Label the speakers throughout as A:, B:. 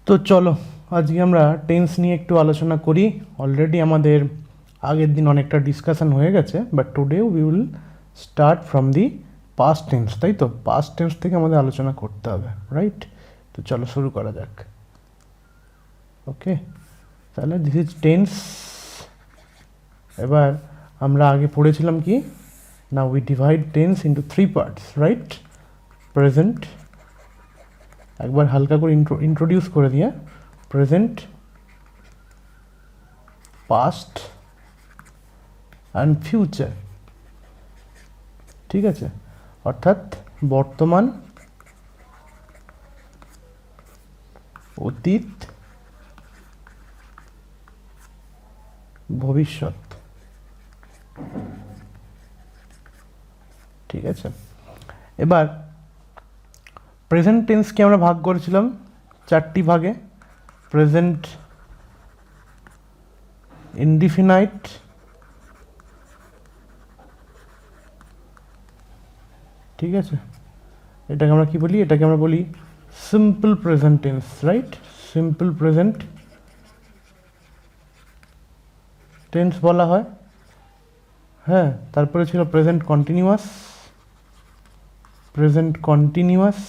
A: তো চলো আজকে আমরা টেন্স নিয়ে একটু আলোচনা করি। অলরেডি আমাদের আগের দিন অনেকটা ডিসকাশন হয়ে গেছে, but today we will start from the past tense, তাই তো? পাস্ট টেন্স থেকে আমাদের আলোচনা করতে হবে, রাইট? তো চলো শুরু করা যাক। ওকে, তাহলে দিস ইজ টেন্স। এবার আমরা আগে পড়েছিলাম কি না, we divide tense into three parts, right? Present, একবার হালকা করে ইন্ট্রোডিউস করে দিয়ে, প্রেজেন্ট, পাস্ট অ্যান্ড ফিউচার। ঠিক আছে, অর্থাৎ বর্তমান, অতীত, ভবিষ্যৎ। ঠিক আছে, এবার প্রেজেন্ট টেন্সকে আমরা ভাগ করেছিলাম চারটি ভাগে। প্রেজেন্ট ইনডিফিনাইট, ঠিক আছে, এটাকে আমরা কি বলি? এটাকে আমরা বলি simple present tense, right? Simple present tense বলা হয়। হ্যাঁ, তারপরে ছিল present continuous, present continuous,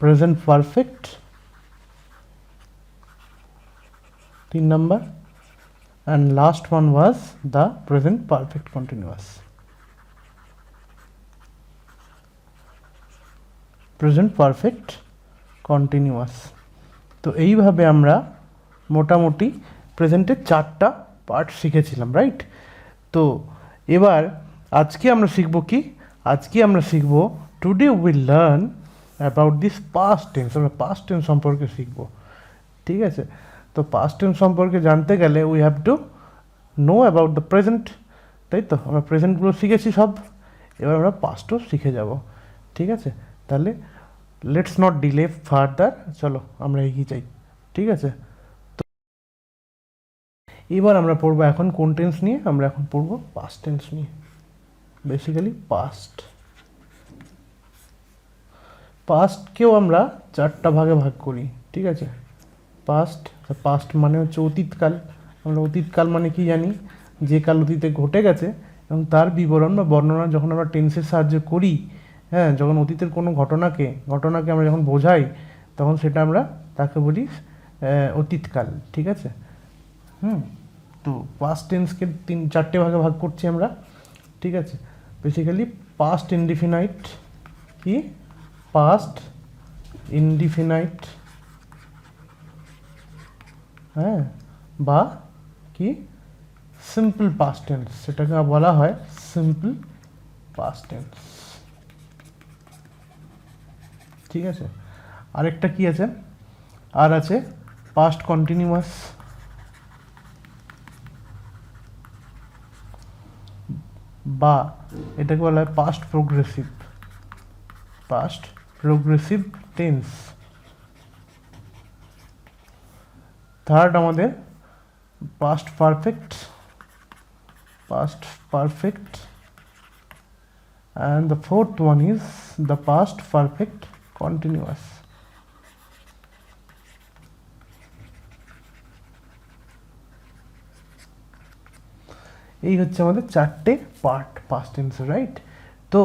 A: present perfect 3 number, and last one was the present perfect continuous. Present perfect continuous. তো এইভাবে আমরা মোটামুটি প্রেজেন্টের চারটা পার্ট শিখেছিলাম, রাইট? তো এবার আজকে আমরা শিখব কি? আজকে আমরা শিখব today will learn about this past tense. আমরা পাস্ট টেন্স সম্পর্কে শিখব, ঠিক আছে? তো পাস্ট টেন্স সম্পর্কে জানতে গেলে we have to know about the present, তাই তো? আমরা প্রেজেন্টগুলো শিখেছি সব, এবার আমরা পাস্টও শিখে যাব, ঠিক আছে? তাহলে লেটস নট ডিলে ফার্দার, চলো আমরা এগিয়ে যাই, ঠিক আছে? তো এবার আমরা পড়বো এখন কোন টেন্স নিয়ে? আমরা এখন পড়বো পাস্ট টেন্স নিয়ে, বেসিক্যালি পাস্ট। পাস্টকেও আমরা চারটা ভাগে ভাগ করি, ঠিক আছে? পাস্ট, পাস্ট মানে হচ্ছে অতীতকাল। আমরা অতীতকাল মানে কি জানি? যে কাল অতীতে ঘটে গেছে এবং তার বিবরণ বা বর্ণনা যখন আমরা টেন্সের সাহায্যে করি, হ্যাঁ, যখন অতীতের কোনো ঘটনাকে আমরা যখন বোঝাই, তখন সেটা আমরা তাকে বলি অতীতকাল, ঠিক আছে? তো পাস্ট টেন্সকে চারটে ভাগে ভাগ করছি আমরা, ঠিক আছে? বেসিক্যালি পাস্ট ইনডিফিনাইট, কি? পাস্ট ইনডিফিনাইট, হ্যাঁ, বা কি সিম্পল পাস্ট টেন্স, সেটাকে বলা হয় সিম্পল পাস্ট টেন্স, ঠিক আছে? আরেকটা কি আছে? আর আছে পাস্ট কন্টিনিউয়াস, বা এটাকে বলা হয় past progressive, past progressive tense. Third আমাদের past perfect, past perfect, and the fourth one is the past perfect continuous. এই হচ্ছে আমাদের চারটে পার্ট পাস্ট টেন্স, রাইট? তো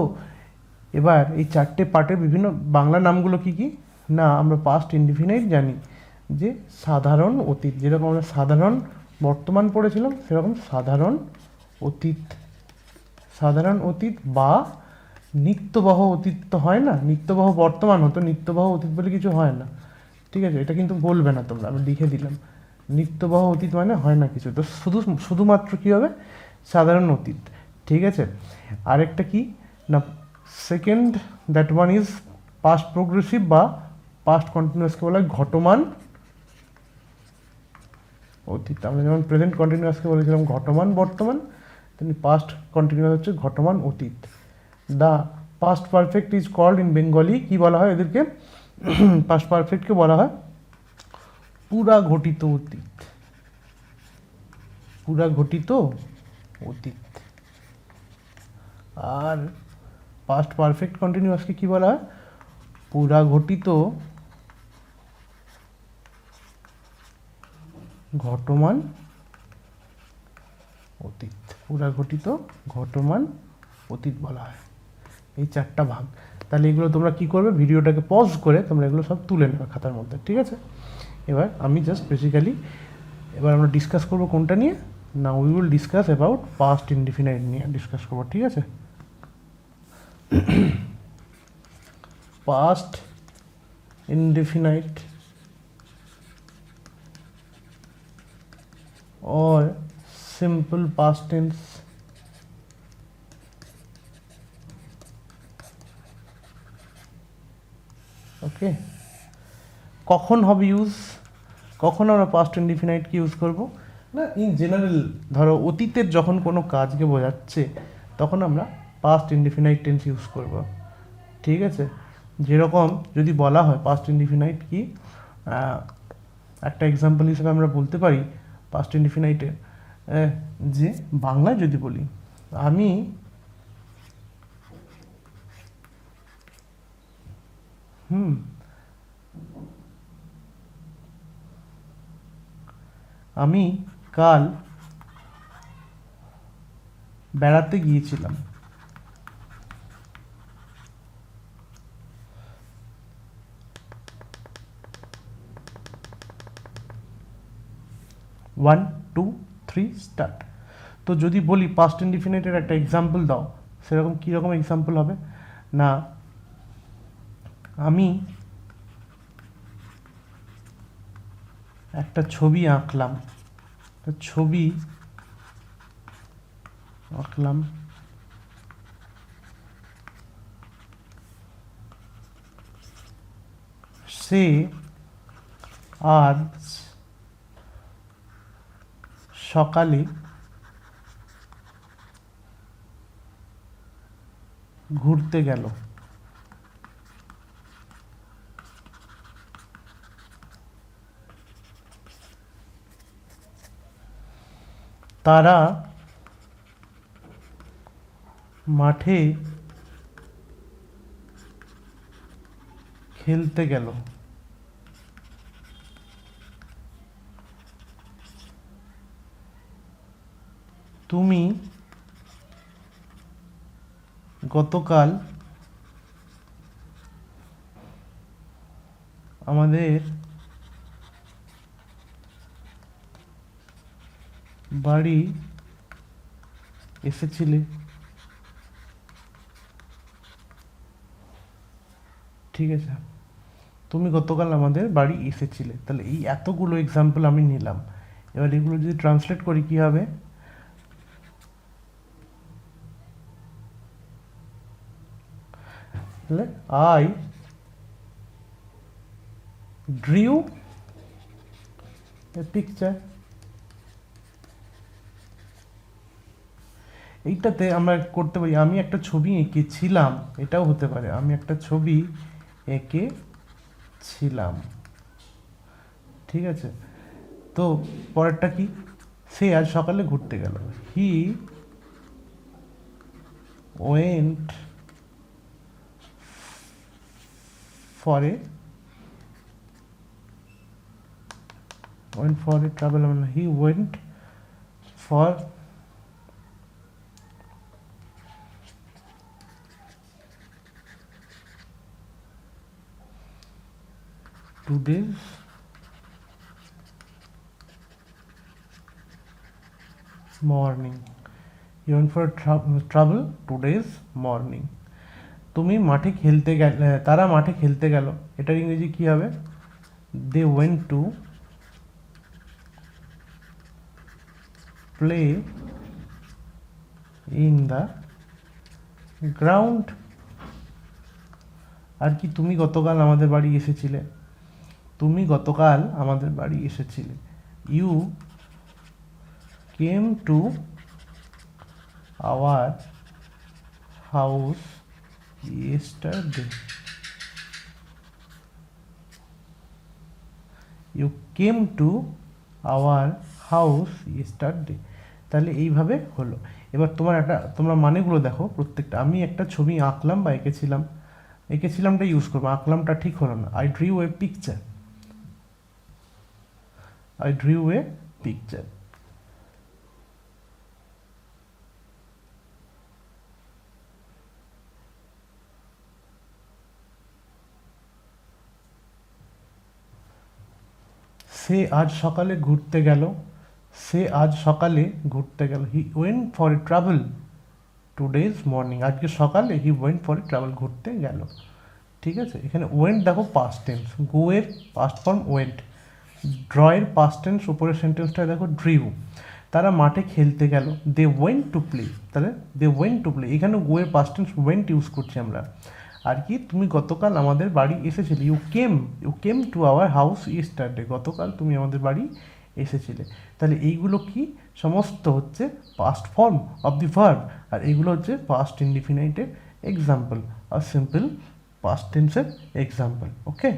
A: এবার এই চারটে পার্টের বিভিন্ন বাংলা নামগুলো কি কি? না, আমরা পাস্ট ইনডিফিনাইট জানি যে সাধারণ অতীত, যেরকম আমরা সাধারণ বর্তমান পড়েছিলাম, সেরকম সাধারণ অতীত, সাধারণ অতীত বা নিত্যবহ অতীত তো হয় না, নিত্যবহ বর্তমান হতো, নিত্যবহ অতীত বলে কিছু হয় না, ঠিক আছে? এটা কিন্তু বলবে না তোমরা, আমি লিখে দিলাম। নিত্যবহ অতীত মানে হয় না কিছু, তো শুধুমাত্র কী হবে? সাধারণ অতীত, ঠিক আছে? আরেকটা কি না, second, that one is past progressive বা পাস্ট কন্টিনিউয়াসকে বলা হয় ঘটমান অতীত। আমরা যেমন প্রেজেন্ট কন্টিনিউয়াসকে বলেছিলাম ঘটমান বর্তমান, তেমনি পাস্ট কন্টিনিউয়াস হচ্ছে ঘটমান অতীত। The past perfect is called in Bengali, কী বলা হয় এদেরকে? পাস্ট পারফেক্টকে বলা হয় পুরা ঘটিত অতীত, পুরা ঘটিত অতীত। আর পাস্ট পারফেক্ট কন্টিনিউয়াসকে কি বলা হয়? পুরা ঘটিত ঘটমান অতীত, পুরা ঘটিত ঘটমান অতীত বলা হয়। এই চারটা ভাগ। তাহলে এগুলো তোমরা কি করবে, ভিডিওটাকে পজ করে তোমরা এগুলো সব তুলে নেবে খাতার মধ্যে, ঠিক আছে? এবার আমি জাস্ট বেসিক্যালি এবার আমরা ডিসকাস করবো কোনটা নিয়ে না, we will discuss about past indefinite নিয়ে ডিসকাস করবো, ঠিক আছে? Past indefinite or simple past tense ওকে। কখন হবে ইউজ, কখন আমরা পাস্ট ইনডিফিনাইটকে ইউজ করব না, ইন জেনারেল ধরো অতীতের যখন কোনো কাজকে বোঝাচ্ছে তখন আমরা পাস্ট ইনডিফিনাইট টেন্স ইউজ করব, ঠিক আছে? যেরকম যদি বলা হয় পাস্ট ইনডিফিনাইট কি, একটা এক্সাম্পল হিসেবে আমরা বলতে পারি পাস্ট ইনডিফিনাইটে, যে বাংলায় যদি বলি আমি আমি কাল বেড়াতে গিয়েছিলাম, ওয়ান টু থ্রি স্টার্ট। তো যদি বলি পাস্ট ইনডিফিনিটের একটা এক্সাম্পল দাও, সেরকম কীরকম এক্সাম্পল হবে না, আমি একটা ছবি আঁকলাম, ছবি আঁকলাম, সে আজ সকালে ঘুরতে গেল, তারা মাঠে খেলতে গেল, তুমি গতকাল আমাদের বাড়ি এসেছিলে, ঠিক আছে? তুমি গতকাল আমাদের বাড়ি এসেছিলে, তাহলে এই এতগুলো এক্সাম্পল আমি নিলাম। এবার এগুলো যদি ট্রান্সলেট করি কি হবে, তাহলে আই ড্রিউ এ পিকচার। এইটাতে আমরা করতে পারি আমি একটা ছবি এঁকেছিলাম, এটাও হতে পারে আমি একটা ছবি এঁকেছিলাম, ঠিক আছে? তো পরেরটা কি, সে আজ সকালে ঘুরতে গেল, he went for a travel, he went for today's morning, he went for travel today's morning। তুমি মাঠে খেলতে গেলে, তারা মাঠে খেলতে গেল, এটার ইংরেজি কি হবে, they went to play in the ground. আর কি, তুমি গতকাল আমাদের বাড়ি এসেছিলে, তুমি গতকাল আমাদের বাড়ি এসেছিলে, you came to our house yesterday. You came to our house yesterday. তাহলে এইভাবে হলো। এবার তোমরা মানেগুলো দেখো প্রত্যেকটা। আমি একটা ছবি আঁকলাম বা এঁকেছিলামটা ইউজ করবো, আঁকলামটা ঠিক হলো না। I drew a picture, I drew a picture. সে আজ সকালে ঘুরতে গেল, he went for a travel today's morning. আজকে সকালে he went for a travel, ঘুরতে গেল। ঠিক আছে, এখানে ওয়েন্ট দেখো পাস্ট টেন্স, গো এর পাস্ট ফর্ম ওয়েন্ট, ড্র এর পাস্ট টেন্স, উপরের সেন্টেন্সটা দেখো ড্রিউ। তারা মাঠে খেলতে গেল, দে ওয়েন্ট টু প্লে। তাহলে দে ওয়েন্ট টু প্লে, এখানে গো এর পাস্ট টেন্স ওয়েন্ট ইউজ করছি আমরা। আর কি, তুমি গতকাল আমাদের বাড়ি এসেছিলে, you came to our house yesterday, গতকাল তুমি আমাদের বাড়ি এসেছিলে। তাহলে এইগুলো কি সমস্ত হচ্ছে past form of the verb, আর এইগুলো হচ্ছে পাস্ট ইনডিফিনাইটের এক্সাম্পল আর সিম্পল পাস্ট টেন্সের এক্সাম্পল। ওকে,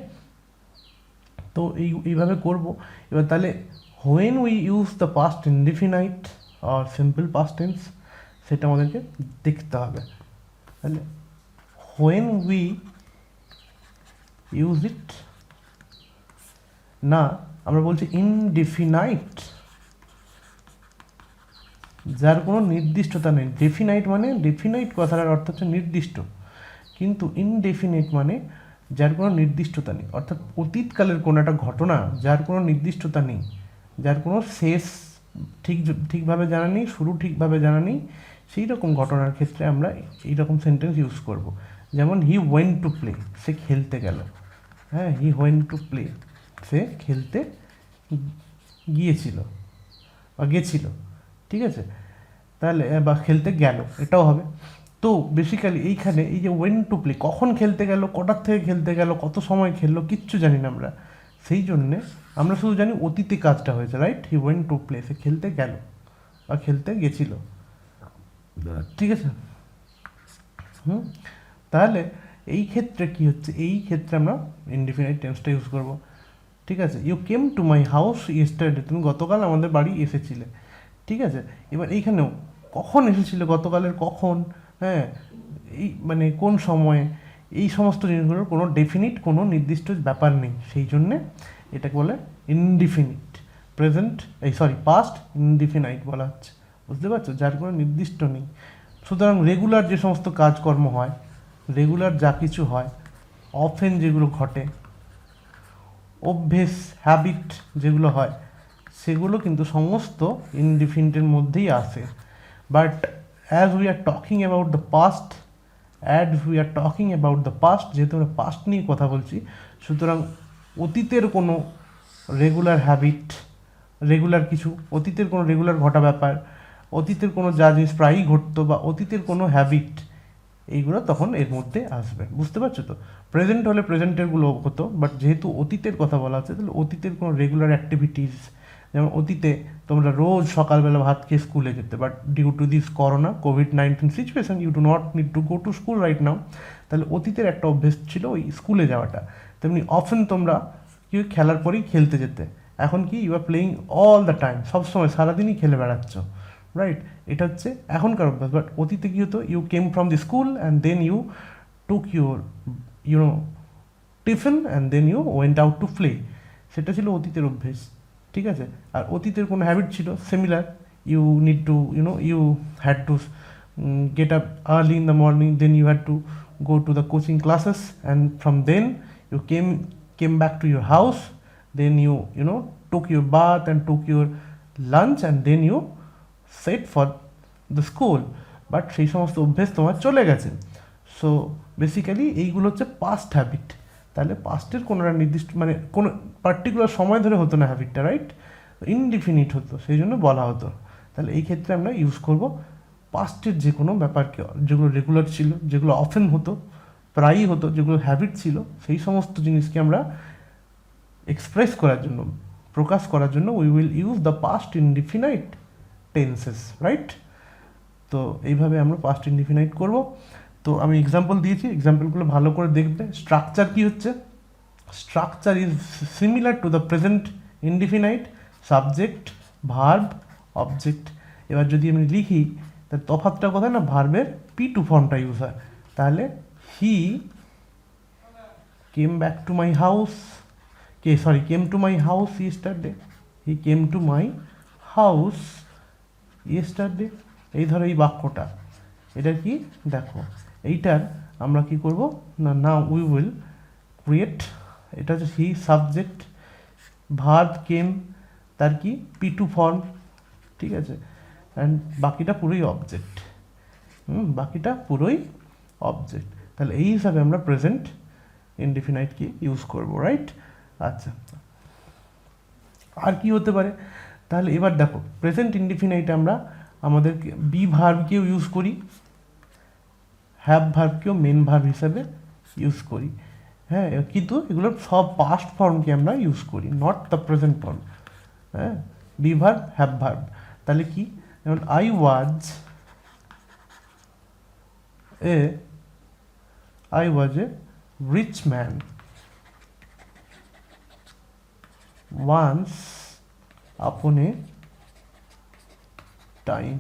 A: তো এইভাবে করবো। এবার তাহলে when we use the past indefinite আর সিম্পল পাস্ট টেন্স, সেটা আমাদেরকে দেখতে হবে। তাহলে হোয়েন উই ইউজ ইট, না আমরা বলছি ইনডিফিনাইট, যার কোনো নির্দিষ্টতা নেই। ডেফিনাইট মানে, ডেফিনাইট কথাটার অর্থ হচ্ছে নির্দিষ্ট, কিন্তু ইনডেফিনিট মানে যার কোনো নির্দিষ্টতা নেই, অর্থাৎ অতীতকালের কোনো একটা ঘটনা যার কোনো নির্দিষ্টতা নেই, যার কোনো শেষ ঠিকভাবে জানা নেই, শুরু ঠিকভাবে জানা নেই, সেই রকম ঘটনার ক্ষেত্রে আমরা এইরকম সেন্টেন্স ইউজ করব। যেমন হি ওয়েন্ট টু প্লে, সে খেলতে গেল। হ্যাঁ, হি ওয়েন্ট টু প্লে, সে খেলতে গিয়েছিল বা গেছিল। ঠিক আছে, তাহলে বা খেলতে গেল, এটাও হবে। তো বেসিক্যালি এইখানে এই যে ওয়েন টু প্লে, কখন খেলতে গেল, কটার থেকে খেলতে গেল, কত সময় খেললো, কিচ্ছু জানি না আমরা। সেই জন্যে আমরা শুধু জানি অতীতে কাজটা হয়েছে, right. He went to play, সে খেলতে গেল বা খেলতে গেছিল। ঠিক আছে, তাহলে এই ক্ষেত্রে কি হচ্ছে, এই ক্ষেত্রে আমরা ইনডিফিনাইট টেন্সটা ইউজ করব। ঠিক আছে, you came to my house yesterday, তুমি গতকাল আমাদের বাড়ি এসেছিলে। ঠিক আছে, এবার এইখানেও কখন এসেছিলে, গতকালের কখন, হ্যাঁ, এই মানে কোন সময়ে, এই সমস্ত জিনিসগুলোর কোনো ডেফিনিট, কোনো নির্দিষ্ট ব্যাপার নেই। সেই জন্যে এটাকে বলে ইনডিফিনিট প্রেজেন্ট, পাস্ট ইনডিফিনাইট বলা হচ্ছে। বুঝতে পারছো, যার কোনো নির্দিষ্ট নেই। সুতরাং রেগুলার যে সমস্ত কাজকর্ম হয়, রেগুলার যা কিছু হয়, অফেন যেগুলো ঘটে, অভ্যেস হ্যাবিট যেগুলো হয়, সেগুলো কিন্তু সমস্ত ইনডিফিনিটের মধ্যেই আসে। But as we are talking about the past, যেহেতু আমরা পাস্ট নিয়ে কথা বলছি, সুতরাং অতীতের কোনো রেগুলার হ্যাবিট, রেগুলার কিছু, অতীতের কোনো রেগুলার ঘটা ব্যাপার, অতীতের কোনো যা জিনিস প্রায়ই ঘটতো, বা অতীতের কোনো হ্যাবিট, এইগুলো তখন এর মধ্যে আসবে। বুঝতে পারছো তো, প্রেজেন্ট হলে প্রেজেন্টেরগুলো হতো, বাট যেহেতু অতীতের কথা বলা হচ্ছে, তাহলে অতীতের কোনো রেগুলার অ্যাক্টিভিটিস, যেমন অতীতে তোমরা রোজ সকালবেলা ভাত খেয়ে স্কুলে যেতে, বাট ডিউ টু দিস কোভিড-19 situation you do not need to go to school right now. তাহলে অতীতের একটা অভ্যেস ছিল ওই স্কুলে যাওয়াটা। তেমনি অফেন তোমরা কি খেলার পরেই খেলতে যেতে, এখন কি you are playing all the time, সবসময় সারাদিনই খেলে বেড়াচ্ছ, রাইট। এটা হচ্ছে এখনকার অভ্যাস। বাট অতীতে কী হতো, you came from the school and then you took your tiffin and then you went out to play, সেটা ছিল অতীতের অভ্যেস। ঠিক আছে, আর অতীতের কোনো হ্যাবিট ছিল similar, you need to you had to get up early in the morning, then you had to go to the coaching classes, and from then you came back to your house, then you took your bath and took your lunch, and then you set for the school. But সেই সমস্ত অভ্যেস তোমার চলে গেছে। So basically এইগুলো হচ্ছে past habit. তাহলে পাস্টের কোনো একটা নির্দিষ্ট মানে কোনো পার্টিকুলার সময় ধরে হতো না হ্যাবিটটা, রাইট, ইনডিফিনিট হতো, সেই জন্য বলা হতো। তাহলে এই ক্ষেত্রে আমরা ইউজ করব পাস্টের যে কোনো ব্যাপারকে, যেগুলো রেগুলার ছিল, যেগুলো অফেন হতো, প্রায়ই হতো, যেগুলো হ্যাবিট ছিল, সেই সমস্ত জিনিসকে আমরা এক্সপ্রেস করার জন্য, প্রকাশ করার জন্য we will use the past indefinite tenses, right. তো এইভাবে আমরা পাস্ট ইনডিফিনাইট করব। তো আমি এক্সাম্পল দিয়েছি, এক্সাম্পলগুলো ভালো করে দেখবে। স্ট্রাকচার কি হচ্ছে, structure is similar to the present indefinite, subject, verb, object. এবার যদি আমি লিখি তার তফাৎটা কোথায় না, ভার্বের P2 ফর্মটা ইউজ হয়। তাহলে he came back to my house, came to my house yesterday, he came to my house yesterday. এই ধরো এই বাক্যটা, এটা কি দেখো, এইটার আমরা কি করব না, নাও উই উইল ক্রিয়েট, এটা হচ্ছে হি সাবজেক্ট, ভার্ব কেম, তার কি P2 ফর্ম, ঠিক আছে, অ্যান্ড বাকিটা পুরোই অবজেক্ট। বাকিটা পুরোই অবজেক্ট। তাহলে এই হিসাবে আমরা প্রেজেন্ট ইনডিফিনাইট কি ইউজ করব, রাইট? আচ্ছা, আর কি হতে পারে? তাহলে এবার দেখো, প্রেজেন্ট ইনডিফিনাইট আমরা আমাদের বি ভার্বকেও ইউজ করি, হ্যাভ ভার্বকেও মেন ভার্ব হিসাবে ইউজ করি, হ্যাঁ, কিন্তু এগুলোর সব পাস্ট ফর্মকে আমরা ইউজ করি, নট দ্য প্রেজেন্ট ফর্ম। হ্যাঁ, বি ভার্ব, হ্যাভ ভার্ব। তাহলে কি, যেমন I was a rich man once upon a time.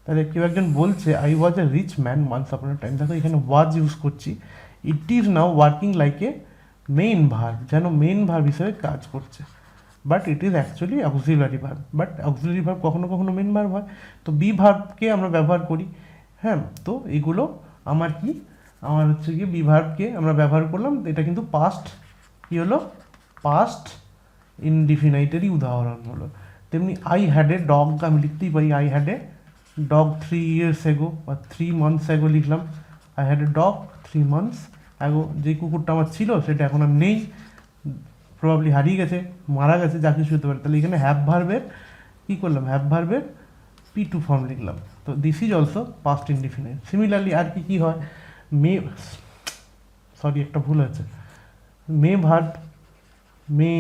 A: তাহলে কেউ একজন বলছে I was a rich man once upon a time, দেখো এখানে ওয়াজ ইউজ করছি, it is now working like a main verb, যেন মেইন ভার্ব হিসেবে কাজ করছে, but it is actually auxiliary verb. But auxiliary verb কখনো কখনো মেইন ভার্ব হয়, তো বি ভার্বকে আমরা ব্যবহার করি। হ্যাঁ, তো এগুলো আমার হচ্ছে গিয়ে বি ভার্বকে আমরা ব্যবহার করলাম, এটা কিন্তু পাস্ট কি হলো, পাস্ট ইনডিফিনাইটেরই উদাহরণ হলো। তেমনি আই হ্যাড এ ডগ, আমি লিখতেই পারি I had a dog 3 years ago বা 3 months ago লিখলাম, I had a dog 3 months ago। যে কুকুরটা আমার ছিল সেটা এখন আর নেই, প্রবাবলি হারিয়ে গেছে, মারা গেছে, যা কিছু হতে পারে। তাহলে এখানে হ্যাভ ভার্বের কী করলাম, হ্যাভ ভার্বের P2 ফর্ম লিখলাম, তো this is also past indefinite. Similarly আর কি হয়, একটা ভুল আছে, মে ভার্ব, মে,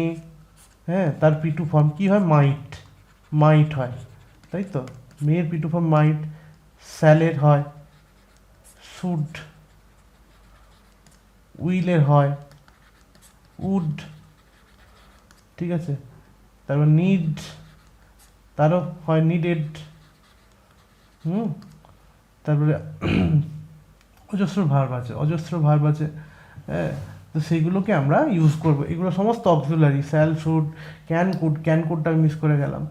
A: হ্যাঁ, তার P2 ফর্ম কি হয়, মাইট হয়, তাই তো, মেয়ের P2 ফর্ম মাইট, স্যালের হয় শুড, উইলের হয় উড, ঠিক আছে, তারপর নিড, তারও হয় নিডেড, তারপরে অজস্র ভার্ব আছে, হ্যাঁ, তো সেইগুলোকে আমরা ইউজ করবো। এগুলো সমস্ত অক্সিলারি, স্যাল, শুড, ক্যানকুডটা আমি মিস করে গেলাম,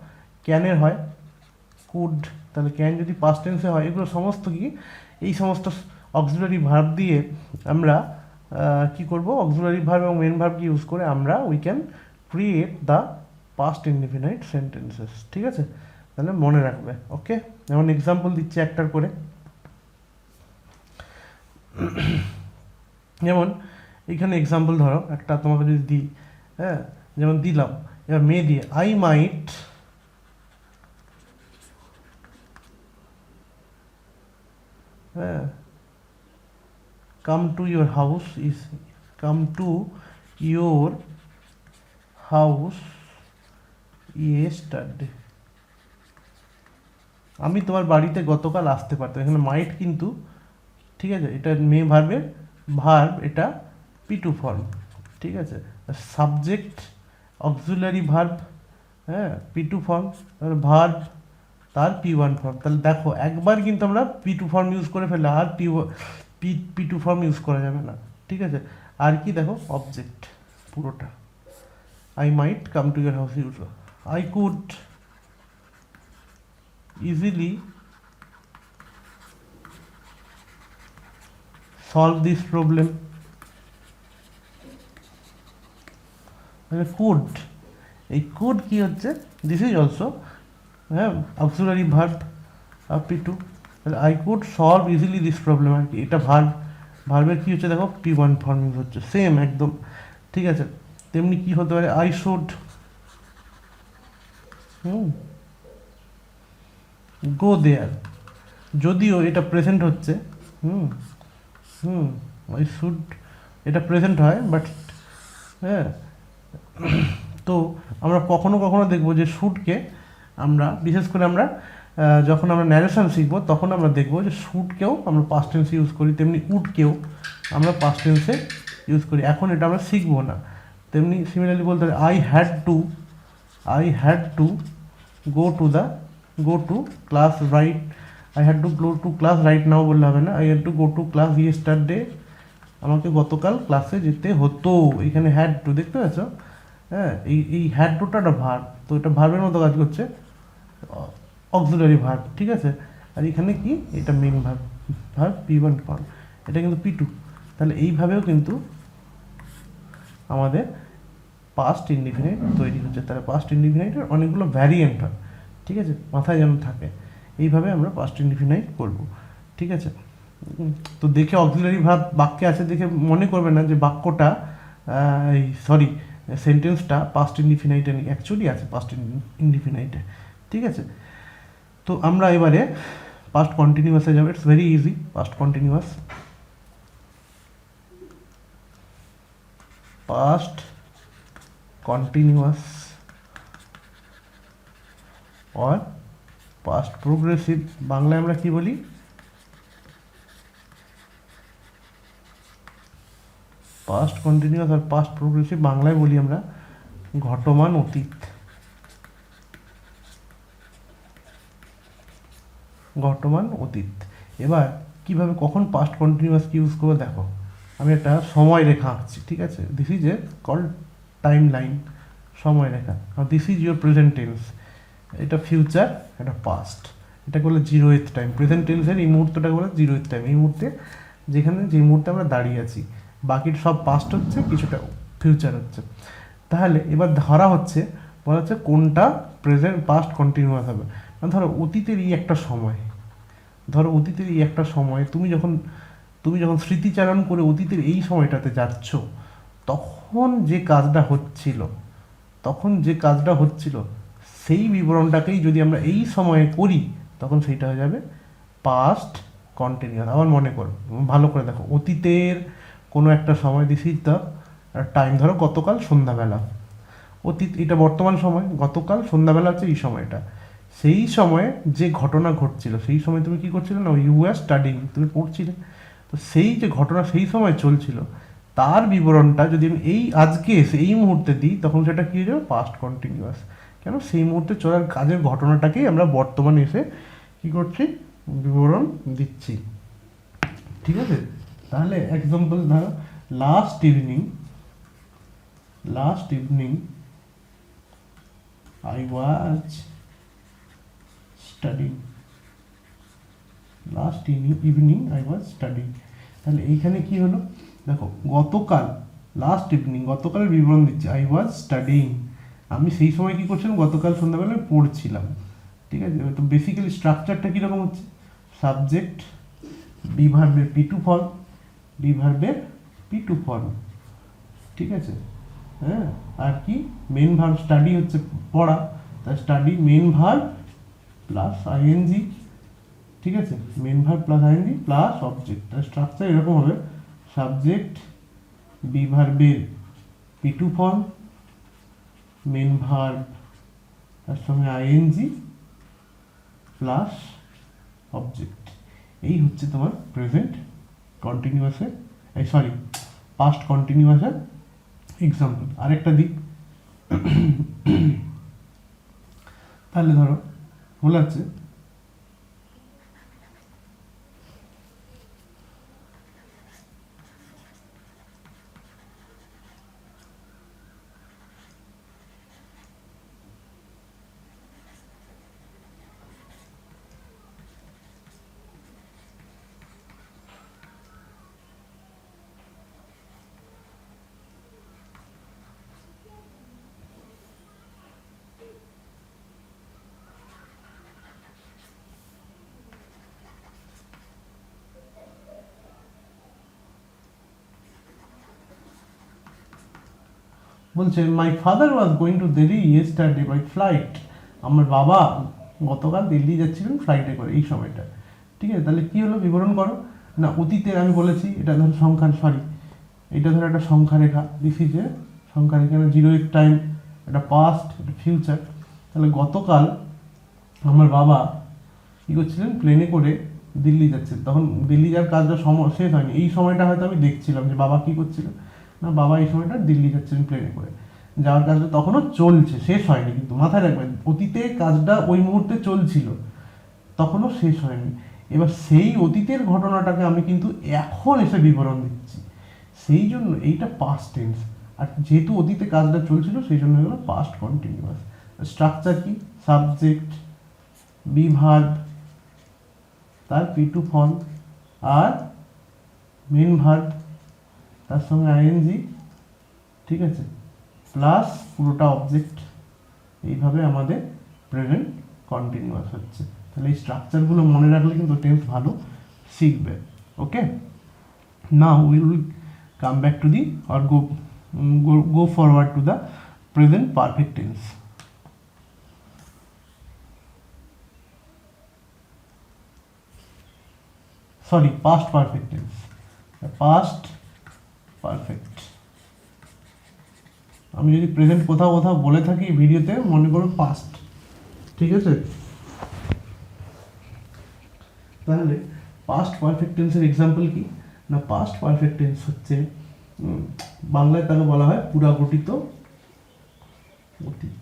A: ক্যানের হয় কুড, তাহলে ক্যান যদি পাস্ট টেন্সে হয়, এগুলো সমস্ত কি, এই সমস্ত অক্সিলারি ভার্ব দিয়ে আমরা কি করব, অক্সিলারি ভার্ব এবং মেন ভার্বকে ইউজ করে আমরা we can create the past indefinite sentences, ঠিক আছে? তাহলে মনে রাখবে, ওকে? যেমন এক্সাম্পল দিচ্ছি একটার করে, যেমন এখানে এক্সাম্পল ধরো একটা তোমাকে যদি দিই, হ্যাঁ, যেমন দিলাম, এবার মে দিয়ে I might come to your house yesterday, আমি তোমার বাড়িতে গতকাল আসতে পারতাম। এখানে মাইট কিন্তু, ঠিক আছে, এটা মে ভার্বের ভার্ব, এটা P2 ফর্ম, ঠিক আছে, সাবজেক্ট অক্সিলারি ভার্ব, হ্যাঁ, P2 ফর্ম, ভার্ব তার P1 ফর্ম। তাহলে দেখো একবার কিন্তু আমরা P2 ফর্ম ইউজ করে ফেললে আর P2 ফর্ম ইউজ করা যাবে না, ঠিক আছে? আর কি দেখো, অবজেক্ট পুরোটা, I might come to your house use, I could easily solve this problem, could, এই কুড কি হচ্ছে, দিস ইজ অলসো, হ্যাঁ, অক্সিলারি ভার্ব P2। তাহলে I could solve easily this problem, আর কি এটা ভার্বের কী হচ্ছে দেখো, P1 ফর্ম ইউজ হচ্ছে, সেম একদম, ঠিক আছে? তেমনি কি হতে পারে, আই শুড গো দেয়ার, যদিও এটা প্রেজেন্ট হচ্ছে, আই শুড, এটা প্রেজেন্ট হয়, বাট হ্যাঁ, তো আমরা কখনো কখনো দেখবো যে শুডকে আমরা, বিশেষ করে আমরা যখন আমরা ন্যারেশন শিখবো তখন আমরা দেখবো যে শুডকেও আমরা পাস্ট টেন্সে ইউজ করি, তেমনি উডকেও আমরা পাস্ট টেন্সে ইউজ করি, এখন এটা আমরা শিখবো না। তেমনি সিমিলারলি বলতে হবে I had to go two class right, I had to go two class right now বললে হবে না, I had to go two class yesterday, আমাকে গতকাল ক্লাসে যেতে হতো। এখানে হ্যাড টু দেখতে পাচ্ছ, হ্যাঁ, এই হ্যাড টুটা একটা ভার্ব, তো এটা ভার্বের মতো কাজ করছে, অক্সিলারি ভার্ব, ঠিক আছে। আর এখানে কি, এটা মেন ভার্ব, P1 পান, এটা কিন্তু P2। তাহলে এইভাবেও কিন্তু আমাদের পাস্ট ইনডিফিনাইট তৈরি হচ্ছে। তাহলে পাস্ট ইনডিফিনাইটের অনেকগুলো ভ্যারিয়েন্ট হয়, ঠিক আছে, মাথায় যেন থাকে। এইভাবে আমরা পাস্ট ইনডিফিনাইট করব, ঠিক আছে। তো দেখে অক্সিলারি ভার্ব বাক্যে আছে দেখে মনে করবে না যে বাক্যটা সেন্টেন্সটা পাস্ট ইনডিফিনাইটে নেই, অ্যাকচুয়ালি আছে পাস্ট ইনডিফিনাইটে, ঠিক আছে। তো আমরা এবারে পাস্ট কন্টিনিউয়াসে যাবো। It's very easy. Past continuous, past continuous और পাস্ট প্রোগ্রেসিভ, বাংলায় আমরা কি বলি, পাস্ট কন্টিনিউয়াস আর পাস্ট প্রোগ্রেসিভ বাংলায় বলি আমরা ঘটমান অতীত, ঘটমান অতীত। এবার কিভাবে কখন পাস্ট কন্টিনিউয়াস কি ইউজ করবো দেখো, আমি একটা সময় রেখা আঁকছি, ঠিক আছে। This is a called time line, সময় রেখা। আর this is your present tense, এটা ফিউচার, এটা পাস্ট, এটা বলে 0th টাইম। প্রেজেন্ট টেন্সের এই মুহূর্তটাকে বলে 0th টাইম, এই মুহূর্তে যেখানে যে মুহূর্তে আমরা দাঁড়িয়ে আছি, বাকির সব পাস্ট হচ্ছে, কিছুটা ফিউচার হচ্ছে। তাহলে এবার ধরা হচ্ছে, বলা হচ্ছে কোনটা প্রেজেন্ট পাস্ট কন্টিনিউয়াস হবে। ধরো অতীতের এই একটা সময়, তুমি যখন স্মৃতিচারণ করে অতীতের এই সময়টাতে যাচ্ছ, তখন যে কাজটা হচ্ছিল সেই বিবরণটাকেই যদি আমরা এই সময়ে করি, তখন সেইটা হয়ে যাবে পাস্ট কন্টিনিউয়াস। আবার মনে করো, ভালো করে দেখো, অতীতের কোনো একটা সময়, দিস ইজ দ্য টাইম, ধরো গতকাল সন্ধ্যাবেলা, অতীত, এটা বর্তমান সময়, গতকাল সন্ধ্যাবেলা হচ্ছে এই সময়টা। সেই সময়ে যে ঘটনা ঘটছিল, সেই সময় তুমি কি করছিলে না, ইউ আর স্টাডিং, তুমি পড়ছিলে। তো সেই যে ঘটনা সেই সময় চলছিল, তার বিবরণটা যদি আমি আজকে এসে এই মুহূর্তে দিই, তখন সেটা কি হয়ে যাবে, পাস্ট কন্টিনিউয়াস। কেন, সেই মুহূর্তে চলার কাজের ঘটনাটাকেই আমরা বর্তমানে এসে কি করছি, বিবরণ দিচ্ছি, ঠিক আছে। তাহলে এক্সাম্পল ধরো, last evening I was studying, last evening I was studying। তাহলে এইখানে কি হলো দেখো, গতকাল, লাস্ট ইভিনিং, গতকালের বিবরণ দিচ্ছি, I was studying, আমি সেই সময় কি করছিলাম, গতকাল সন্ধ্যাবেলায় পড়ছিলাম, ঠিক আছে। তো বেসিক্যালি স্ট্রাকচারটা কীরকম হচ্ছে, সাবজেক্ট, বিভার্বের P2 ফর্ম, ঠিক আছে, হ্যাঁ। আর কি, মেন ভার্ব, স্টাডি হচ্ছে পড়া, তাই study main verb plus ING, ঠিক আছে, main verb plus ING plus object. তার স্ট্রাকচার এরকম হবে, সাবজেক্ট, বিভার্বের P2 ফর্ম, মেন ভার্ব তার সঙ্গে আইএনজি প্লাস অবজেক্ট। এই হচ্ছে তোমার প্রেজেন্ট কন্টিনিউয়াসের, পাস্ট কন্টিনিউয়াসের এক্সাম্পল। আরেকটা দিক, তাহলে ধরো বলা হচ্ছে বলছে my father was going to Delhi yesterday by flight, আমার বাবা গতকাল দিল্লি যাচ্ছিলেন ফ্লাইটে করে, এই সময়টা, ঠিক আছে। তাহলে কি হলো, বিবরণ করো না। অতীতে আমি বলেছি, এটা ধরো এটা ধরো একটা সংখ্যা রেখা, দিস ইজ এ সংখ্যা রেখা, 0th টাইম, এটা পাস্ট, এটা ফিউচার। তাহলে গতকাল আমার বাবা কী করছিলেন, প্লেনে করে দিল্লি যাচ্ছেন, তখন দিল্লি যাওয়ার কাজটা শেষ হয়নি, এই সময়টা হয়তো আমি দেখছিলাম যে বাবা কী করছিলেন। না বাবা এই সময়টা দিল্লি যাচ্ছেন প্লেনে করে, যাওয়ার কাজটা তখনও চলছে, শেষ হয়নি, কিন্তু মাথায় রাখবেন অতীতে কাজটা ওই মুহূর্তে চলছিল, তখনও শেষ হয়নি। এবার সেই অতীতের ঘটনাটাকে আমি কিন্তু এখন এসে বিবরণ দিচ্ছি, সেই জন্য এইটা পাস্ট টেন্স। আর যেহেতু অতীতে কাজটা চলছিল সেই জন্য এগুলো পাস্ট কন্টিনিউয়াস। স্ট্রাকচার কি? সাবজেক্ট, বি ভার্ব, তার পি টু ফর্ম, আর মেন ভার্ব, তার সঙ্গে আইএনজি, ঠিক আছে, প্লাস পুরোটা অবজেক্ট। এইভাবে আমাদের প্রেজেন্ট কন্টিনিউয়াস হচ্ছে। তাহলে এই স্ট্রাকচারগুলো মনে রাখলে কিন্তু টেন্স ভালো শিখবে। Okay, now will come back to the or go forward to the present perfect tense. Sorry, past perfect tense. The past perfect. আমি যদি প্রেজেন্ট কোথাও কোথাও বলে থাকি ভিডিওতে, মনে করো পাস্ট, ঠিক আছে? তাহলে পাস্ট পারফেক্ট টেন্সের এক্সাম্পল কি না? পাস্ট পারফেক্ট টেন্স হচ্ছে বাংলায় তাকে বলা হয় পুরাগঠিত অতীত।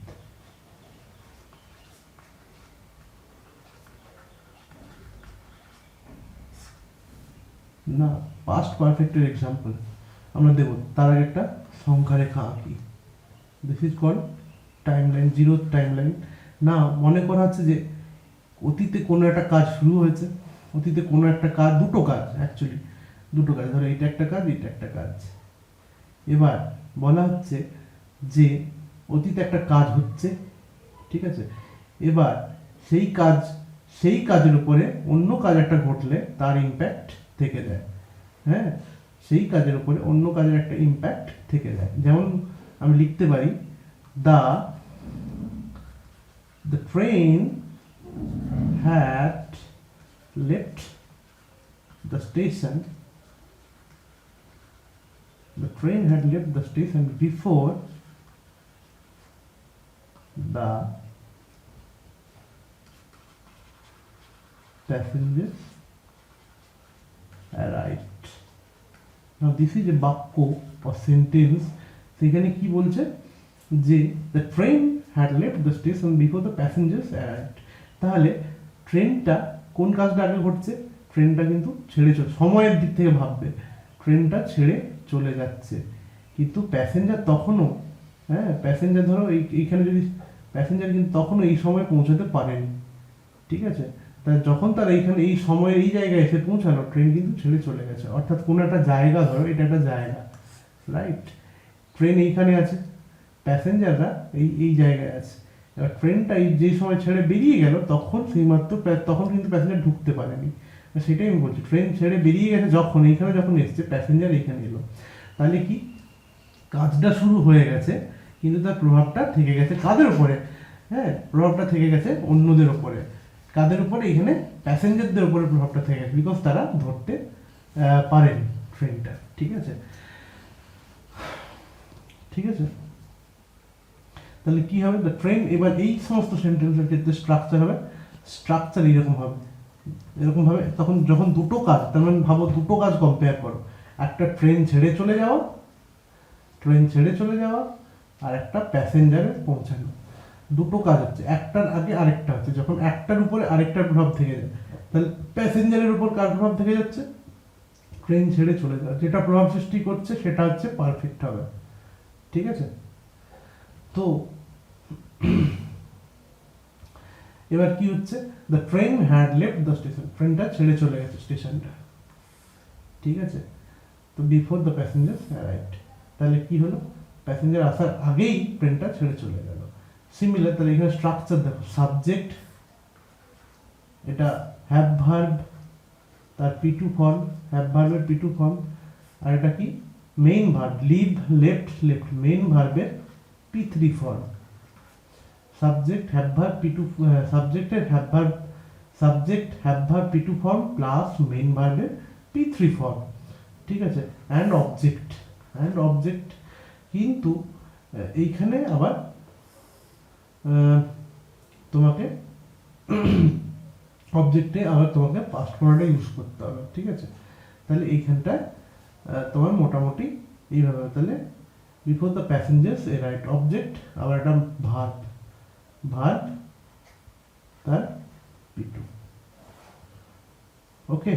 A: না, পাস্ট পারফেক্টের এক্সাম্পল আমরা দেব, তার আগে একটা সংখ্যা রেখা আঁকি। This is called time line, zero time line. না, মনে করা হচ্ছে যে অতীতে কোনো একটা কাজ শুরু হয়েছে, অতীতে কোনো একটা কাজ, দুটো কাজ অ্যাকচুয়ালি, দুটো কাজ, ধরো এটা একটা কাজ, এটা একটা কাজ। এবার বলা হচ্ছে যে অতীতে একটা কাজ হচ্ছে, ঠিক আছে? এবার সেই কাজের উপরে অন্য কাজ একটা ঘটলে তার ইম্প্যাক্ট থেকে যায়। হ্যাঁ, সেই কাজের উপরে অন্য কাজের একটা ইম্প্যাক্ট থেকে যায়। যেমন আমি লিখতে পারি the train had left the station before the passengers arrived. Now this is a বাক্য or sentence। সেখানে কি বলছে যে the train had left the station before the passengers arrived। তাহলে ট্রেনটা কোন কাজটা আগে ঘটছে? ট্রেনটা কিন্তু ছেড়ে চলে, সময়ের দিক থেকে ভাববে, ট্রেনটা ছেড়ে চলে যাচ্ছে, কিন্তু প্যাসেঞ্জার তখনও, হ্যাঁ প্যাসেঞ্জার ধরো এইখানে যদি প্যাসেঞ্জার কিন্তু তখনও এই সময় পৌঁছাতে পারেনি, ঠিক আছে? তা যখন তারা এইখানে এই সময়ে এই জায়গায় এসে পৌঁছালো, ট্রেন কিন্তু ছেড়ে চলে গেছে। অর্থাৎ কোনো একটা জায়গা, ধরো এটা একটা জায়গা, রাইট? ট্রেন এইখানে আছে, প্যাসেঞ্জাররা এই জায়গায় আছে। এবার ট্রেনটা যে সময় ছেড়ে বেরিয়ে গেল, তখন তখন কিন্তু প্যাসেঞ্জার ঢুকতে পারেনি। সেটাই আমি বলছি, ট্রেন ছেড়ে বেরিয়ে গেছে যখন, এইখানে যখন এসছে, প্যাসেঞ্জার এইখানে এলো, তাহলে কি কাজটা শুরু হয়ে গেছে, কিন্তু তার প্রভাবটা থেকে গেছে কাদের উপরে? হ্যাঁ, প্রভাবটা থেকে গেছে অন্যদের উপরে। কাদের উপরে? এখানে প্যাসেঞ্জারদের উপরে প্রভাবটা থেকে গেছে, বিকজ তারা ধরতে পারেনি ট্রেনটা, ঠিক আছে? ঠিক আছে, তাহলে কি হবে? দ্য ট্রেন, এবার এই সমস্ত সেন্টেন্সের ক্ষেত্রে স্ট্রাকচার হবে, স্ট্রাকচার এরকম ভাবে তখন যখন দুটো কাজ, তার মানে ভাবো দুটো কাজ কম্পেয়ার করো, একটা ট্রেন ছেড়ে চলে যাওয়া আর একটা প্যাসেঞ্জারে পৌঁছানো, দুটো কাজ হচ্ছে, একটার আগে আরেকটা হচ্ছে। যখন একটার উপরে আরেকটার প্রভাব থেকে যায়, তাহলে প্যাসেঞ্জারের উপর কার প্রভাব থেকে যাচ্ছে? ট্রেন ছেড়ে চলে যাওয়া, যেটা প্রভাব সৃষ্টি করছে সেটা হচ্ছে পারফেক্ট হবে, ঠিক আছে? তো এবার কি হচ্ছে? The train had left the station, ট্রেনটা ছেড়ে চলে গেছে স্টেশনটা, ঠিক আছে? তো বিফোর দ্য প্যাসেঞ্জার্স অ্যারাইভড, তাহলে কি হলো? প্যাসেঞ্জার আসার আগেই ট্রেনটা ছেড়ে চলে গেল। সিমিলার, তাহলে এখানে স্ট্রাকচার দেখো, সাবজেক্ট, এটা হ্যাভ ভার্ব, তার পি টু ফর্ম, হ্যাভ ভার্বের পি টু ফর্ম, আর এটা কি? Main verb, live, left, main ভার্বের P three form. Subject have verb P two, সাবজেক্টের have verb P two form plus main ভার্বের পি থ্রি ফর্ম, ঠিক আছে? অ্যান্ড অবজেক্ট, কিন্তু এইখানে আবার তোমাকে অবজেক্টে আবার তোমাকে পাস্ট ফর্মটা ইউজ করতে হবে, ঠিক আছে? তাহলে এইখানটায় তোমার মোটামুটি এইভাবে তাহলে before the passengers A right object, আবার একটা ভার্ব, ভার্ব তার P2। ওকে,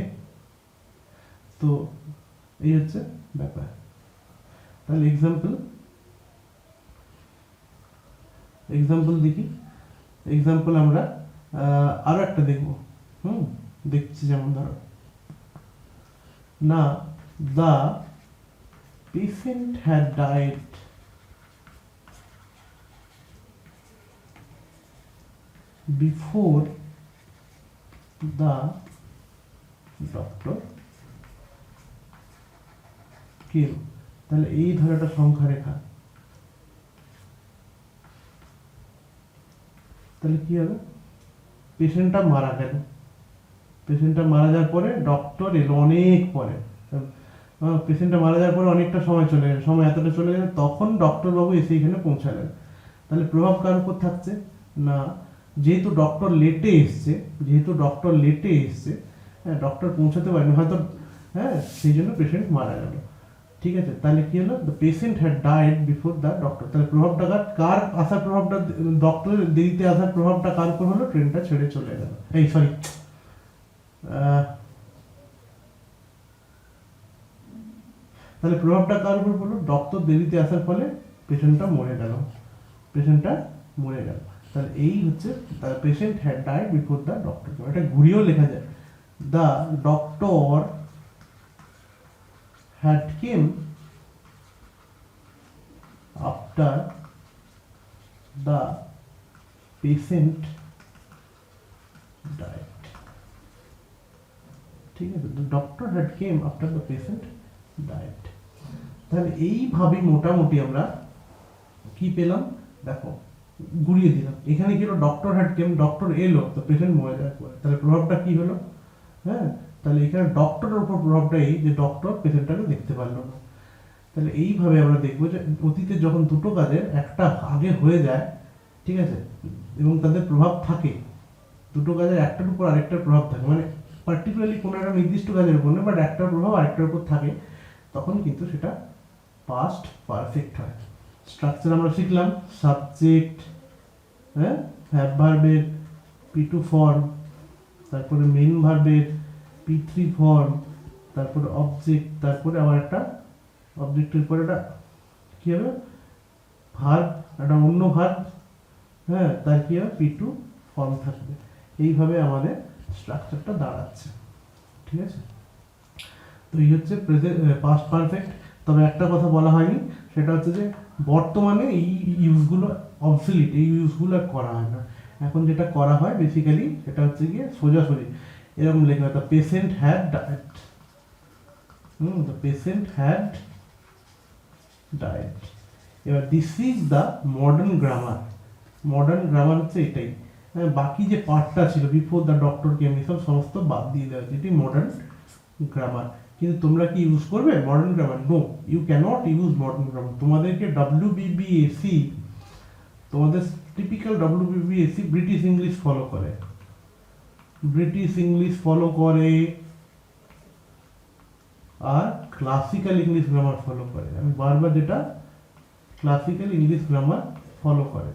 A: তো এই হচ্ছে ব্যাপার। তাহলে এক্সাম্পল দেখি। এক্সাম্পল আমরা আরো একটা দেখব। দেখছি, যেমন ধরো না, the patient had died before the doctor came. তাহলে এই ধরো একটা সংখ্যা রেখা, তাহলে কি হবে, পেশেন্টটা মারা গেল, পেশেন্টটা মারা যাওয়ার পরে ডক্টর এলো অনেক পরে, পেশেন্টটা মারা যাওয়ার পরে অনেকটা সময় চলে গেল, সময় এতটা চলে গেল, তখন ডক্টর বাবু এসে এখানে পৌঁছালেন। তাহলে প্রভাব কার উপর থাকছে না, যেহেতু ডক্টর লেটে এসছে, হ্যাঁ ডক্টর পৌঁছাতে পারেনি হয়তো, হ্যাঁ সেই জন্য পেশেন্ট মারা গেল। ঠিক আছে, তাহলে কি হলো, the patient had died before the doctor. তাহলে প্রভাবটা কার আসার প্রভাবটা, ডক্টরের দেরিতে আসার প্রভাবটা কার উপর হলো, ট্রেনটা ছেড়ে চলে গেল, এই সরি তাহলে প্রভাবটা কার উপর পড়লো, ডক্টর দেরিতে আসার ফলে পেশেন্টটা মরে গেল, তাহলে এই হচ্ছে patient had died before the doctor. এটা ঘুরিয়েও লেখা যায়, the doctor had came after the patient died। ঠিক আছে, the doctor had came after the patient died। তাহলে এইভাবে মোটামুটি আমরা কি পেলাম, দেখো ঘুরিয়ে দিলাম, এখানে কি হলো, ডক্টর হ্যাড কেম, ডক্টর এলো, তো পেশেন্ট মরে যাওয়ার পরে, তাহলে প্রভাবটা কি হলো, হ্যাঁ তাহলে এখানে ডক্টরের উপর প্রভাবটা এই যে ডক্টর পেশেন্টটাকে দেখতে পারলো না। তাহলে এইভাবে আমরা দেখবো যে অতীতে যখন দুটো কাজের একটা আগে হয়ে যায়, ঠিক আছে, এবং তাদের প্রভাব থাকে, দুটো কাজের একটার উপর আরেকটার প্রভাব থাকে, মানে পার্টিকুলারলি কোনো একটা নির্দিষ্ট কাজের উপর না, বাট একটার প্রভাব আরেকটার উপর থাকে, তখন কিন্তু সেটা পাস্ট পারফেক্ট হয়। স্ট্রাকচার আমরা শিখলাম, সাবজেক্ট, হ্যাঁ হ্যাভ ভার্বের P2 ফর্ম, তারপরে মেইন ভার্বের P3 ফর্ম, তারপরে অবজেক্ট, তারপরে আবার একটা অবজেক্টের পরে একটা কি হবে, ভার্ব, একটা অন্য ভার্ব, হ্যাঁ তার কি হবে P2 ফর্ম থাকবে। এইভাবে আমাদের স্ট্রাকচারটা দাঁড়াচ্ছে। ঠিক আছে, তো এই হচ্ছে পাস্ট পারফেক্ট। তবে একটা কথা বলা হয়নি, সেটা হচ্ছে যে বর্তমানে এই ইউজগুলো অবসলিট, এই ইউজগুলো করা হয় না। এখন যেটা করা হয় বেসিক্যালি সেটা হচ্ছে গিয়ে সোজাসুজি এরকম লেখা হয়, the patient had died, the patient had died. এবার this is the modern grammar. Modern grammar হচ্ছে এটাই, বাকি যে পার্টটা ছিল বিফোর দ্য ডক্টর কেম এসব সমস্ত বাদ দিয়ে দেওয়া হচ্ছে, এটি মডার্ন গ্রামার। কিন্তু তোমরা কি ইউজ করবে modern grammar? No, you cannot use modern grammar. তোমাদেরকে WBBAC, তোমাদের typical WBBAC British English follow করে, আর ক্লাসিক্যাল ইংলিশ গ্রামার ফলো করে। আমি বারবার যেটা ক্লাসিক্যাল ইংলিশ গ্রামার ফলো করে,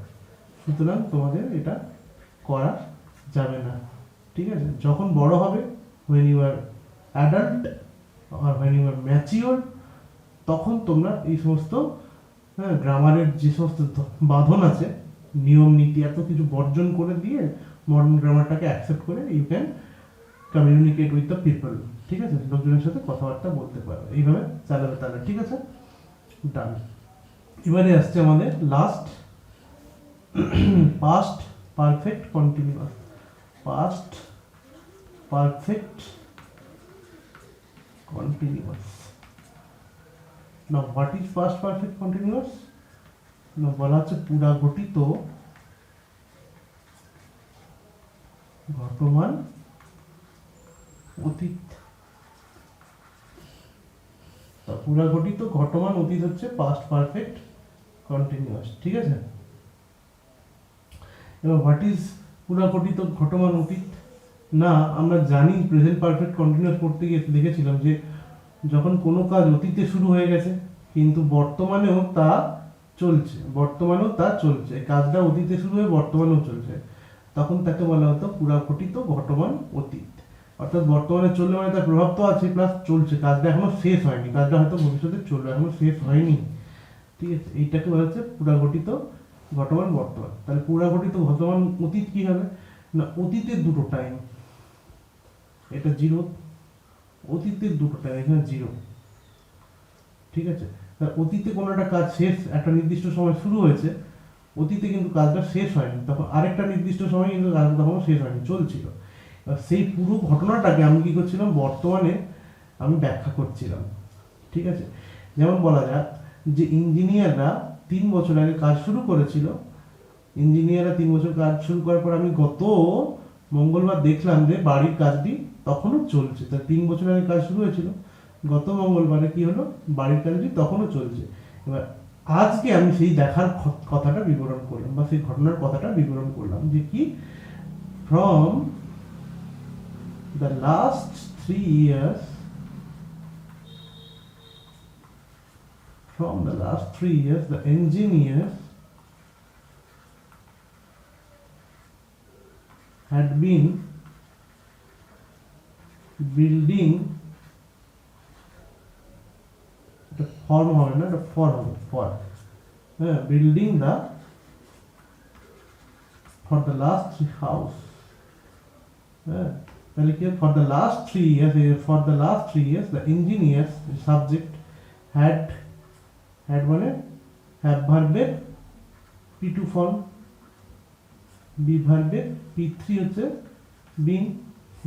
A: সুতরাং তোমাদের এটা করা যাবে না। ঠিক আছে, যখন বড় হবে, when you are adult or when you are mature, তখন তোমরা এই সমস্ত গ্রামারের যে সমস্ত বাঁধন আছে, নিয়ম নীতি এত কিছু বর্জন করে দিয়ে মডার্ন গ্রামারটাকে অ্যাকসেপ্ট করে you can communicate with the people. ঠিক আছে, লোকজনের সাথে কথাবার্তা বলতে পারো, এইভাবে চালাবে তাহলে। ঠিক আছে, ডান। এবারে আসছে আমাদের last, past perfect continuous. Past perfect continuous. Now what is past perfect continuous? না বলা হচ্ছে পুরাঘটিত ঘটমান অতীত। পুরাঘটিত ঘটমান অতীত হচ্ছে পাস্ট পারফেক্ট কন্টিনিউয়াস। ঠিক আছে, এবার হোয়াট ইজ পুরাঘটিত ঘটমান অতীত? না আমরা জানি প্রেজেন্ট পারফেক্ট কন্টিনিউয়াস পড়তে গিয়ে দেখেছিলাম যে যখন কোনো কাজ অতীতে শুরু হয়ে গেছে, কিন্তু বর্তমানেও তা চলছে, বর্তমানেও তা চলছে, কাজটা অতীতে শুরু হয়ে বর্তমানেও চলছে, তখন তাকে বলা হতো পুরাঘটিত ঘটমান অতীত। অর্থাৎ বর্তমানে চললে মানে তার প্রভাব তো আছে, প্লাস চলছে, কাজটা এখনো শেষ হয়নি, কাজটা হয়তো ভবিষ্যতে চলবে, এখনো শেষ হয়নি। ঠিক আছে, এইটাকে বলা হচ্ছে পুরাঘটিত ঘটমান বর্তমান। তাহলে পুরাঘটিত ঘটমান অতীত কি হবে না, অতীতের দুটো টাইম, এটা জিরো, অতীতের দুটো টাইম এখানে জিরো। ঠিক আছে, অতীতে কোনো একটা কাজ শেষ, একটা নির্দিষ্ট সময় শুরু হয়েছে, অতীতে কিন্তু কাজটা শেষ হয়নি, তখন আরেকটা নির্দিষ্ট সময় কিন্তু কাজটা তখন শেষ হয়নি, চলছিল। সেই পুরো ঘটনাটাকে আমি কি করছিলাম, বর্তমানে আমি ব্যাখ্যা করছিলাম। ঠিক আছে, যেমন বলা যাক যে ইঞ্জিনিয়াররা 3 বছর আগে কাজ শুরু করেছিল, ইঞ্জিনিয়াররা 3 বছর কাজ শুরু করার পর আমি গত মঙ্গলবার দেখলাম যে বাড়ির কাজটি তখনও চলছে। তা 3 বছর আগে কাজ শুরু হয়েছিল, গত মঙ্গলবারে কি হলো, বাড়ির কাজটি তখনও চলছে। এবার আজকে আমি সেই দেখার কথাটা বিবরণ করলাম, বা সেই ঘটনার কথাটা বিবরণ করলাম, যে কি from the last 3 years, from the last 3 years the engineers had been building, the form হবে না, the form for building the for the last house, তাহলে কি for the last 3 years, for the last 3 years the engineers subject had মানে have ভার্বের P2 form, be ভার্বের P3 হচ্ছে being,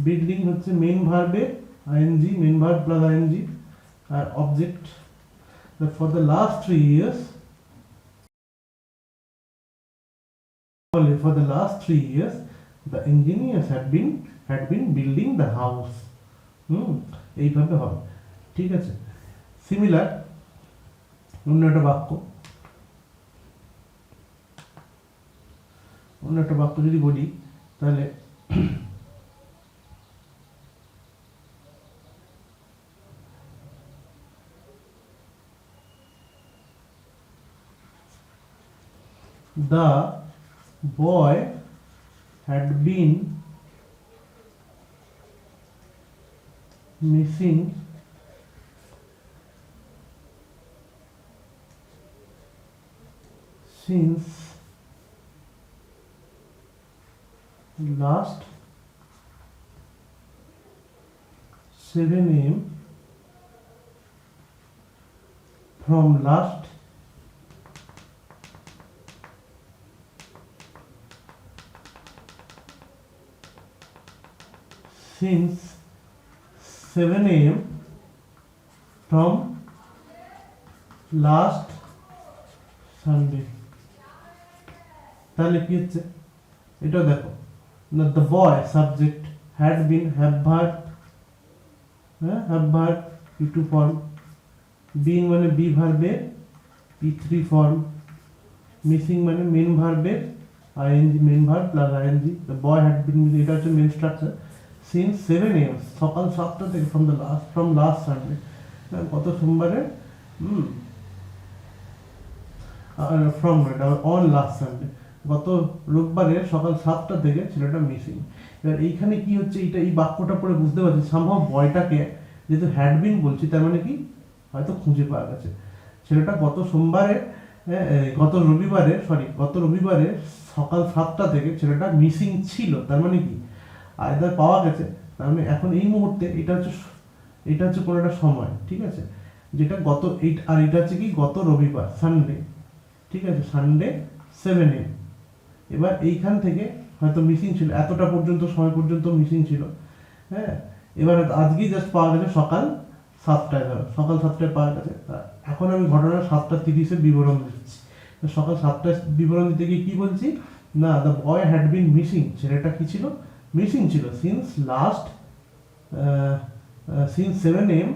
A: building হচ্ছে main ভার্বের ing, main verb plus ing, আর object. for the last 3 years, for the last 3 years the engineers had been building the house। এইভাবে হবে। ঠিক আছে, সিমিলার অন্য একটা বাক্য, যদি বলি তাহলে the boy had been missing since last 7 a.m. from last since 7 a.m. from last Sunday। তাহলে কি হচ্ছে, এটা দেখো না, the boy subject had been have verb, have verb P2 form, being মানে be ভার্বের P3 form, missing মানে main ভার্বের ing, main verb plus ing, the boy had been, এটা হচ্ছে মেন স্ট্রাকচার, since 7 a.m. সকাল 7টা থেকে from last Sunday, গত সোমবারে, from on last Sunday, গত রোববারে সকাল 7টা থেকে ছেলেটা মিসিং। এবার এইখানে কি হচ্ছে, এই বাক্যটা পড়ে বুঝতে পারছি সম্ভব বয়টাকে যেহেতু হ্যাড বিন বলছি, তার মানে কি হয়তো খুঁজে পাওয়া গেছে। ছেলেটা গত রবিবারে সকাল 7টা থেকে ছেলেটা মিসিং ছিল, তার মানে কি আইদার পাওয়া গেছে, তার মানে এখন এই মুহূর্তে এটা হচ্ছে কোনো একটা সময়। ঠিক আছে, যেটা গত আর এটা হচ্ছে কি গত রবিবার সানডে। ঠিক আছে, সানডে 7 a.m. এবার এইখান থেকে হয়তো মিসিং ছিল, এতটা পর্যন্ত সময় পর্যন্ত মিসিং ছিল। এবার আজকেই জাস্ট পাওয়া গেছে সকাল 7টায়, সকাল 7টায় পাওয়া গেছে। এখন আমি ঘটনার 7:30 বিবরণ দিচ্ছি। সকাল 7টায় বিবরণ দিতে গিয়ে কি বলছি না, the boy had been missing, ছেলেটা কি ছিল, মিসিং ছিল since 7 a.m.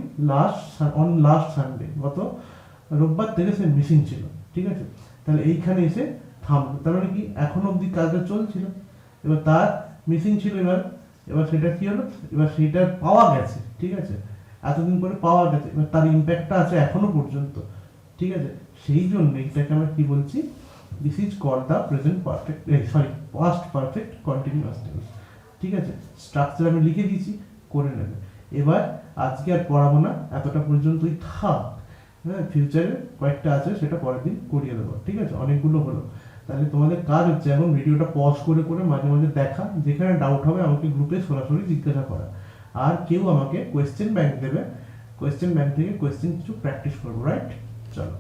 A: on last Sunday, গত রোববার থেকে সে মিসিং ছিল। ঠিক আছে, তাহলে এইখানে এসে থামলো, তার মানে কি এখন অবধি কাজটা চলছিল, এবার তার মিসিং ছিল, এবার সেটা কি হলো, এবার সেটা পাওয়া গেছে। ঠিক আছে, এতদিন পরে পাওয়া গেছে, এবার তার ইম্প্যাক্টটা আছে এখনো পর্যন্ত। ঠিক আছে, সেই জন্য এটাকে আমরা কি বলছি, this is called the present perfect, sorry past perfect continuous tense. ঠিক আছে, স্ট্রাকচার আমি লিখে দিয়েছি, করে নেবে। এবার আজকে আর পড়াবো না, এতটা পর্যন্তই থাক। হ্যাঁ, ফিউচারে কয়েকটা আছে সেটা পরের দিন করিয়ে দেবো। ঠিক আছে, অনেকগুলো হলো। তাহলে তোমাদের কাজ হচ্ছে এখন ভিডিওটা পজ করে করে মাঝে মাঝে দেখা, যেখানে ডাউট হবে আমাকে গ্রুপে সরাসরি জিজ্ঞাসা করা। আর কেউ আমাকে কোয়েশ্চেন ব্যাংক দেবে, কোয়েশ্চেন ব্যাংক থেকে কোয়েশ্চেন কিছু প্র্যাকটিস করবো, রাইট? চলো।